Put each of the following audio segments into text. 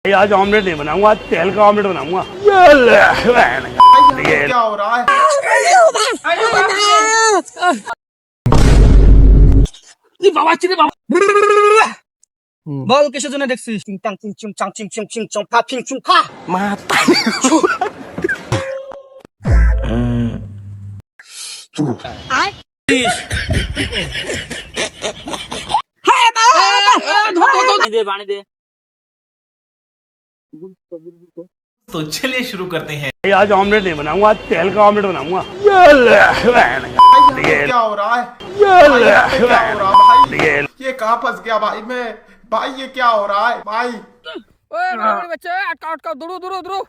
आज ऑमलेट नहीं बनाऊंगा, आज तेल का ऑमलेट बनाऊंगा। क्या हो रहा है? বাবা চিনি বাবা বল কিসের জন্য দেখছিস চিং টাং চিং চিং চাং চিং চিং চিং চং ফা ফিং চুং ফা माता দে বানি দে तो चलिए शुरू करते हैं। आज ऑमलेट नहीं बनाऊंगा, आज तेल का ऑमलेट बनाऊंगा। क्या हो रहा है? क्या हो रहा है भाई? ये कहाँ फंस गया भाई मैं? भाई ये क्या हो रहा है भाई? ओए बड़े बच्चे अटका अटका दूरो दूरो दूरो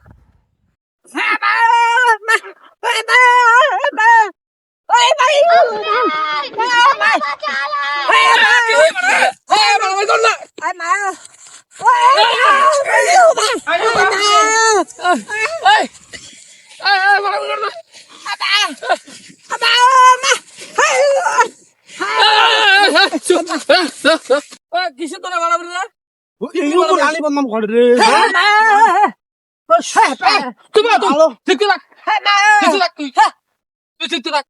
কিসে তোরা বাড়াবি না गाली बदनाम कर रे। তুমি ঠিক রাখ ঠিক রাখ তুই ঠিক রাখ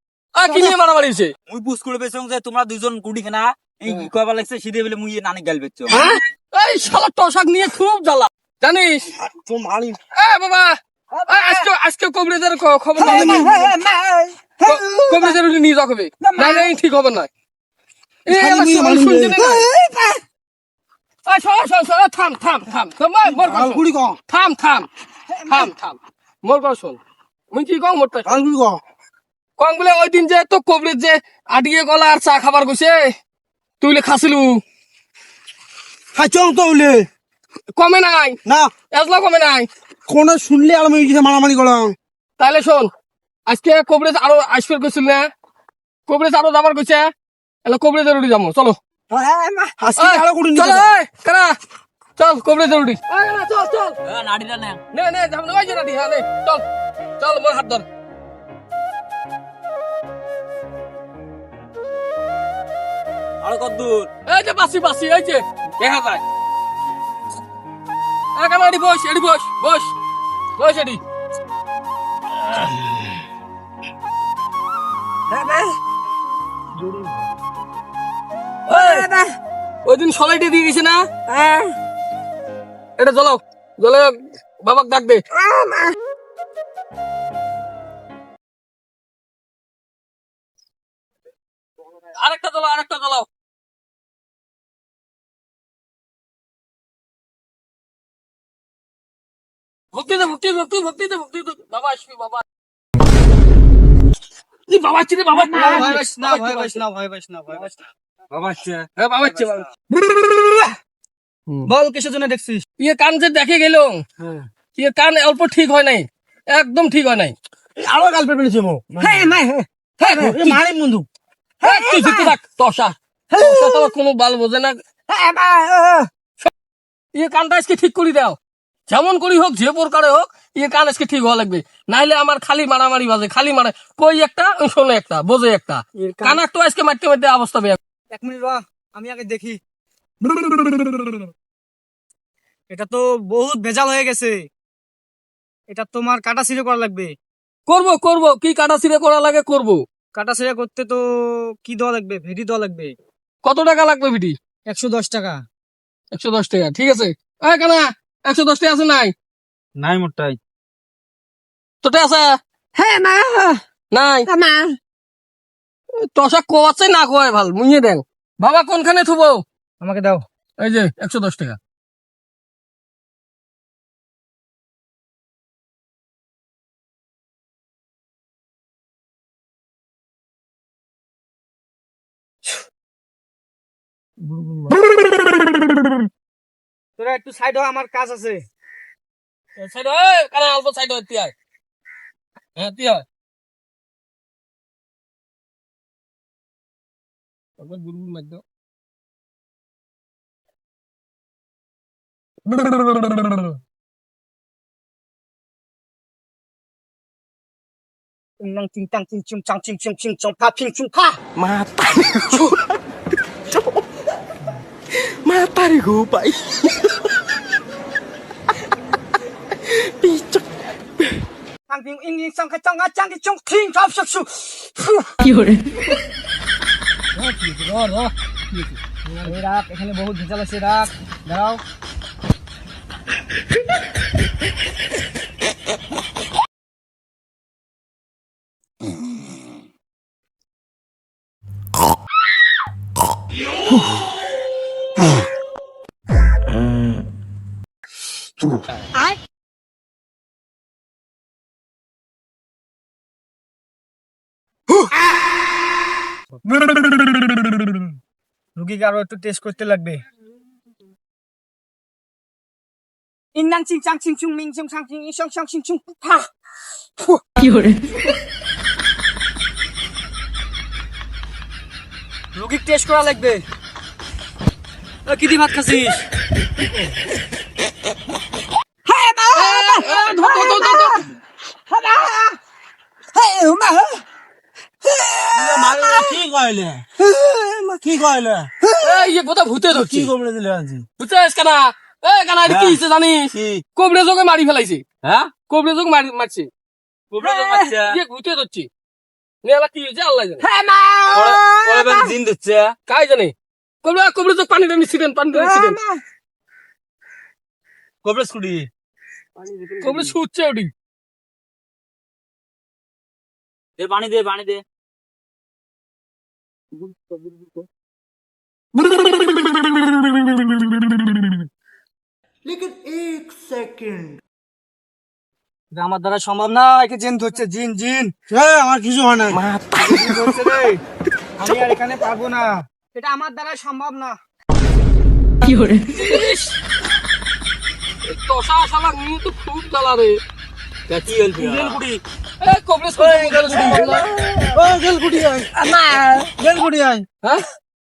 কি নিয়ে মারামারি হয়েছে মুই বুঝ করে পেছং যে তোমরা দুজন গুডি খানা এই কয়বার লাগছে সিধে বলে মুই নানি গাল বেচছো এই শালা টসাক নিয়ে খুব জ্বালা জানিস तुम मानी এ বাবা আজকে কবরেজের খবর কবরেজের নিয়ে যাও কবে না না ঠিক হবে না থাম থাম থাম মোর गुड़ी को থাম থাম থাম থাম মোর কথা শোন মুই কি কম মোরটা गुड़ी को কম বলে ওই দিন যে তো কবরেজ যে আডিয়ে গলা আর চা খাবার গেছে তুই খাসিলু खाचों तो ले কমে নাই ना এজলা কমে নাই কোন শুনলে আর আমি কিছু মারামারি করলাম। তাহলে শোন আজকে কবরেজ আরো আসবে গেছিল না কবরেজ আরো যাবার গেছে এলা কবরেজের উঠি যাবো চলো আজকে আরো গুড়ি চল কারা চল কবরেজের উঠি চল চল নাড়িটা না নে নে যাবো ওই যে নাটি হ্যাঁ নে চল চল মোর হাত ধর আর কত দূর এই যে বাসি বাসি এই যে দেখা যায় এখানে এডি বস এডি বস বস বস এডি ওই দিন সলাইটে দিয়ে গেছে না এটা জ্বলাও জ্বলে বাবাক ডাক দে আরেকটা জ্বলাও ভক্তি দে বাবা আসবি বাবা বাবা চিনি বাবা ভয় পাস না বাবা হ্যাঁ বাবা আসছে বল কিসের জন্য দেখছিস ইয়ে কান যে দেখে গেল ইয়ে কান অল্প ঠিক হয় নাই একদম ঠিক হয় নাই আরো গাল পেড়েছে মো হ্যাঁ মারি বন্ধু তুই জিতে থাক তসা কোনো বাল বোঝে না ইয়ে কানটা আজকে ঠিক করে দাও যেমন করি হোক যে প্রকারে হোক ইয়ে কান আজকে ঠিক হওয়া লাগবে নাইলে আমার খালি মারামারি বাজে খালি মারা কই একটা শোনে একটা বোঝে একটা কান একটু আজকে মারতে মারতে অবস্থা বেয়া এক মিনিট র আমি আগে দেখি এটা তো বহুত ভেজাল হয়ে গেছে এটা তোমার কাটা ছিঁড়ে করা লাগবে করবো কি কাটা ছিঁড়ে করা লাগে করবো কাটা ছিঁড়ে করতে তো কি দেওয়া লাগবে ভেড়ি দেওয়া লাগবে কত টাকা লাগবে বিটি 110 টাকা 110 টাকা ঠিক আছে কানা 110 টাকা আছে নাই নাই মোটাই তোটা আছে নাই তসা কোয়াছে না কোয়ায় ভাল মুইয়ে দেন বাবা কোনখানে থুবো আমাকে দাও এই যে 110 টাকা তোরা একটু সাইড হ আমার কাজ আছে সাইড কানা অল্প সাইড হতে হয় হ্যাঁ তুই হয় বুলবুল মার দাও চিং টাং চিং চিং চাং চিং চিং চিং চং ফা ফিং চুং ফা माता माता रे गो भाई চাংকিং ইংলিশ চাংকা চাংকা চাংকি চং থিং সব সব সব এই রাখ, এখানে বহুত ভেজাল আছে, রাখ, দাঁড়াও। রুগীকে আরো একটু টেস্ট করতে লাগবে। ইংনাং চিং চাং চিং চুং মিং চিং চাং চিং ই শং শং চিং চুং পা রুগীর টেস্ট করা লাগবে। কি দি ভাত খাচ্ছিস? কি কইলে কি কইলে ইয়ে কথা ভূতে কি ধরছি কমলে দিলে আজি বুঝছিস কানা? কানা এটা কি হয়েছে জানিস? কোবরে যোগে মারি ফেলাইছে। হ্যাঁ, কোবরে যোগ মারছে। ইয়ে ভূতে ধরছি নেলা কি হয়েছে আল্লাহ জানে। জিন দিচ্ছে কাই জানে? কোবরে যোগ পানি নিছিলেন, কবরে স্কুটি কোবরে ছুটছে ওটি। দে পানি দে পানি দে लेकिन एक सेकंड এটা আমার দ্বারা সম্ভব না, একে জিন ধরছে, জিন জিন আমার কিছু হয় না জিন ধরছে রে। আমি আর এখানে পারবো না, এটা আমার দ্বারা সম্ভব না। তসা শালা নিয়ে তো খুব জ্বালা রে। কি হল কুড়ি কোবরে ও গেল গুড়ি আয় গেল গুড়ি আয় হ্যাঁ